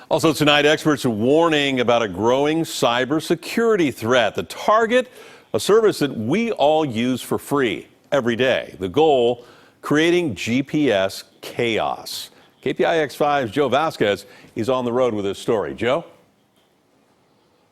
Also tonight, experts are warning about a growing cybersecurity threat. The target, a service that we all use for free every day. The goal, creating GPS chaos. KPIX 5's Joe Vazquez is on the road with this story. Joe?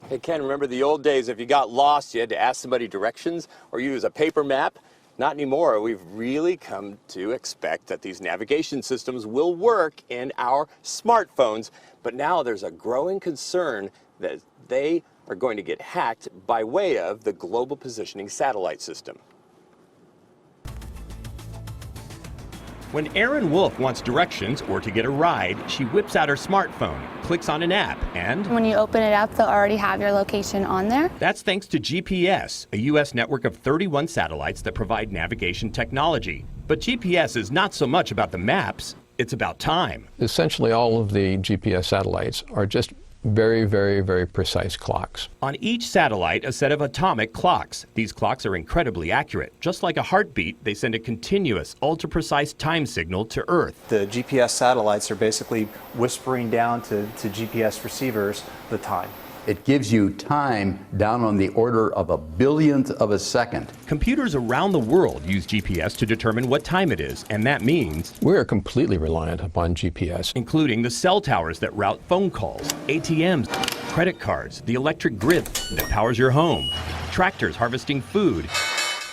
Hey, Ken, remember the old days? If you got lost, you had to ask somebody directions or use a paper map? Not anymore. We've really come to expect that these navigation systems will work in our smartphones. But now there's a growing concern that they are going to get hacked by way of the Global Positioning Satellite System. When Erin Wolf wants directions or to get a ride, she whips out her smartphone, clicks on an app, and when you open it up, they'll already have your location on there. That's thanks to GPS, a U.S. network of 31 satellites that provide navigation technology. But GPS is not so much about the maps, it's about time. Essentially, all of the GPS satellites are just very, very, very precise clocks. On each satellite, a set of atomic clocks. These clocks are incredibly accurate. Just like a heartbeat, they send a continuous, ultra-precise time signal to Earth. The GPS satellites are basically whispering down to GPS receivers the time. It gives you time down on the order of a billionth of a second. Computers around the world use GPS to determine what time it is, and that means We are completely reliant upon GPS. including the cell towers that route phone calls, ATMs, credit cards, the electric grid that powers your home, tractors harvesting food,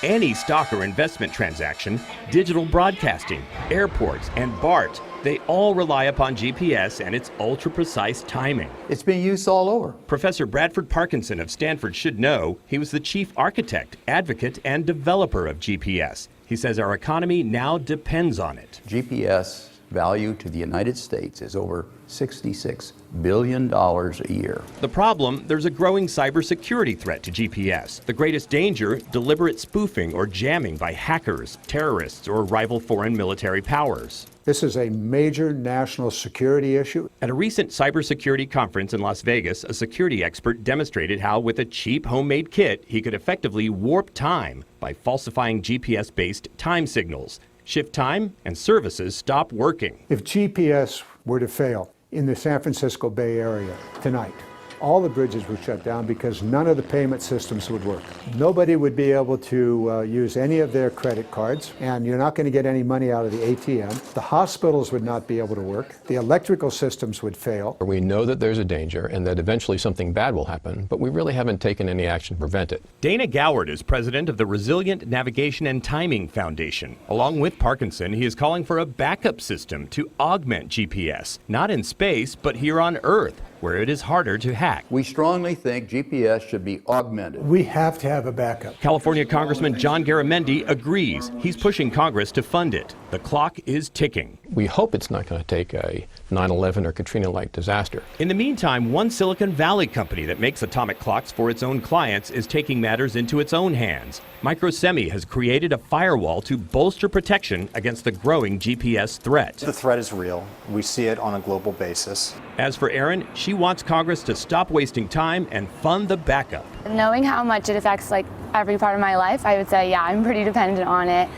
any stock or investment transaction, digital broadcasting, airports, and BART. They all rely upon GPS and its ultra-precise timing. It's being used all over. Professor Bradford Parkinson of Stanford should know. He was the chief architect, advocate, and developer of GPS. He says our economy now depends on it. GPS value to the United States is over $66 billion a year. The problem, there's a growing cybersecurity threat to GPS. The greatest danger, deliberate spoofing or jamming by hackers, terrorists, or rival foreign military powers. This is a major national security issue. At a recent cybersecurity conference in Las Vegas, a security expert demonstrated how, with a cheap homemade kit, he could effectively warp time by falsifying GPS-based time signals. Shift time and services stop working. If GPS were to fail in the San Francisco Bay Area tonight, all the bridges would shut down because none of the payment systems would work. Nobody would be able to use any of their credit cards, and you're not going to get any money out of the ATM. The hospitals would not be able to work. The electrical systems would fail. We know that there's a danger and that eventually something bad will happen, but we really haven't taken any action to prevent it. Dana Goward is president of the Resilient Navigation and Timing Foundation. Along with Parkinson, he is calling for a backup system to augment GPS, not in space, but here on Earth, where it is harder to hack. We strongly think GPS should be augmented. We have to have a backup. California Congressman John Garamendi agrees. He's pushing Congress to fund it. The clock is ticking. We hope it's not going to take a 9/11 or Katrina-like disaster. In the meantime, one Silicon Valley company that makes atomic clocks for its own clients is taking matters into its own hands. Microsemi has created a firewall to bolster protection against the growing GPS threat. The threat is real. We see it on a global basis. As for Erin, she wants Congress to stop wasting time and fund the backup. Knowing how much it affects every part of my life, I would say, yeah, I'm pretty dependent on it.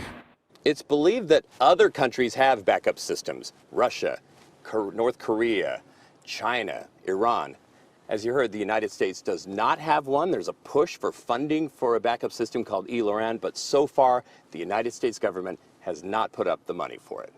It's believed that other countries have backup systems. Russia, North Korea, China, Iran. As you heard, the United States does not have one. There's a push for funding for a backup system called eLORAN, but so far, the United States government has not put up the money for it.